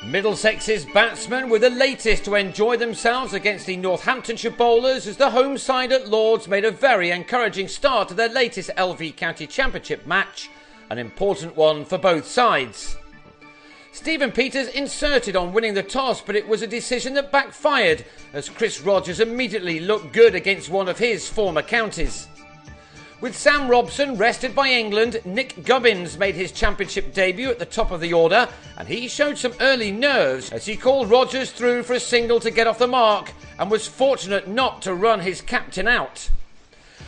Middlesex's batsmen were the latest to enjoy themselves against the Northamptonshire bowlers as the home side at Lords made a very encouraging start to their latest LV County Championship match, an important one for both sides. Stephen Peters inserted on winning the toss, but it was a decision that backfired as Chris Rogers immediately looked good against one of his former counties. With Sam Robson rested by England, Nick Gubbins made his championship debut at the top of the order, and he showed some early nerves as he called Rogers through for a single to get off the mark and was fortunate not to run his captain out.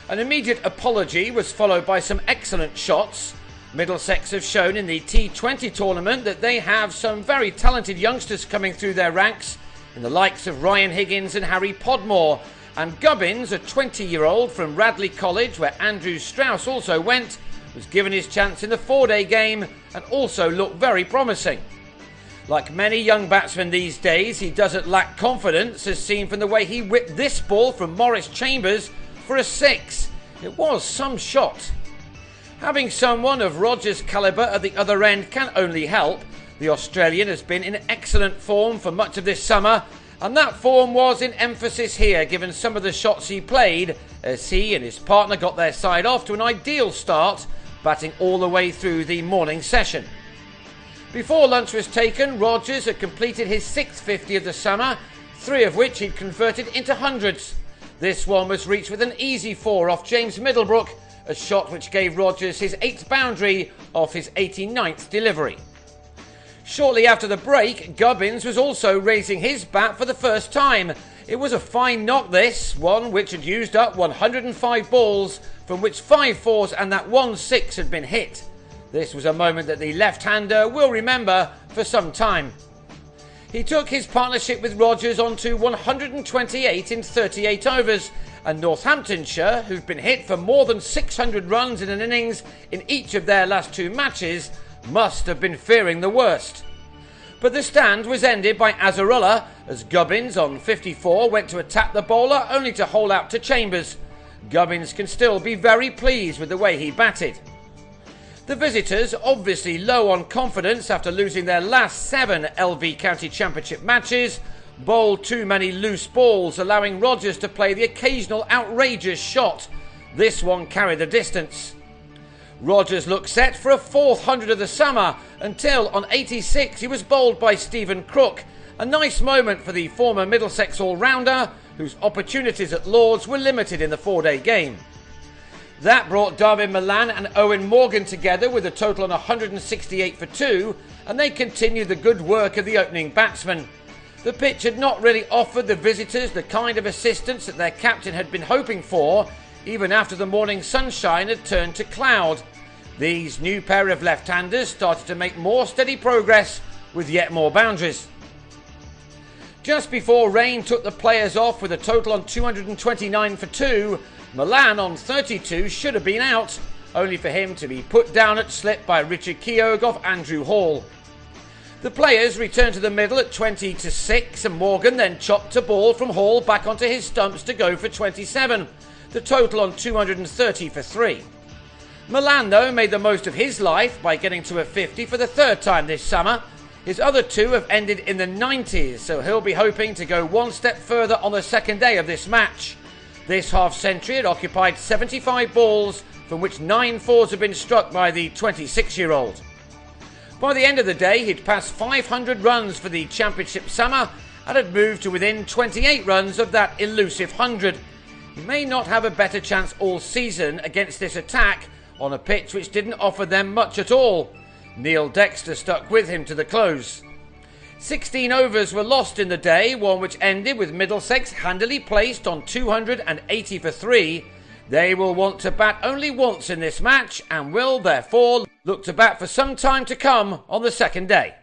An immediate apology was followed by some excellent shots. Middlesex have shown in the T20 tournament that they have some very talented youngsters coming through their ranks in the likes of Ryan Higgins and Harry Podmore. And Gubbins, a 20-year-old from Radley College, where Andrew Strauss also went, was given his chance in the four-day game and also looked very promising. Like many young batsmen these days, he doesn't lack confidence, as seen from the way he whipped this ball from Maurice Chambers for a six. It was some shot. Having someone of Rogers' calibre at the other end can only help. The Australian has been in excellent form for much of this summer, and that form was in emphasis here given some of the shots he played, as he and his partner got their side off to an ideal start, batting all the way through the morning session. Before lunch was taken, Rogers had completed his sixth 50 of the summer, three of which he'd converted into hundreds. This one was reached with an easy four off James Middlebrook, a shot which gave Rogers his 8th boundary off his 89th delivery. Shortly after the break, Gubbins was also raising his bat for the first time. It was a fine knock this, one which had used up 105 balls, from which 5 fours and that 1 6 had been hit. This was a moment that the left-hander will remember for some time. He took his partnership with Rogers on to 128 in 38 overs, and Northamptonshire, who've been hit for more than 600 runs in an innings in each of their last 2 matches, must have been fearing the worst. But the stand was ended by Azarullah as Gubbins on 54 went to attack the bowler only to hold out to Chambers. Gubbins can still be very pleased with the way he batted. The visitors, obviously low on confidence after losing their last 7 LV County Championship matches, bowled too many loose balls, allowing Rogers to play the occasional outrageous shot. This one carried the distance. Rogers looked set for a 4th 100 of the summer until on 86 he was bowled by Stephen Crook, a nice moment for the former Middlesex all-rounder whose opportunities at Lords were limited in the 4-day game. That brought Dawid Malan and Owen Morgan together with a total on 168 for 2, and they continued the good work of the opening batsman. The pitch had not really offered the visitors the kind of assistance that their captain had been hoping for, even after the morning sunshine had turned to cloud. These new pair of left-handers started to make more steady progress with yet more boundaries. Just before rain took the players off with a total on 229 for 2, Malan on 32 should have been out, only for him to be put down at slip by Richard Keogh off Andrew Hall. The players returned to the middle at 20-6, and Morgan then chopped a ball from Hall back onto his stumps to go for 27, the total on 230 for 3. Malan, though, made the most of his life by getting to a 50 for the 3rd time this summer. His other 2 have ended in the 90s, so he'll be hoping to go one step further on the 2nd day of this match. This half-century had occupied 75 balls, from which 9 fours had been struck by the 26-year-old. By the end of the day, he'd passed 500 runs for the championship summer and had moved to within 28 runs of that elusive 100. He may not have a better chance all season against this attack on a pitch which didn't offer them much at all. Neil Dexter stuck with him to the close. 16 overs were lost in the day, one which ended with Middlesex handily placed on 280 for 3. They will want to bat only once in this match and will therefore look to bat for some time to come on the 2nd day.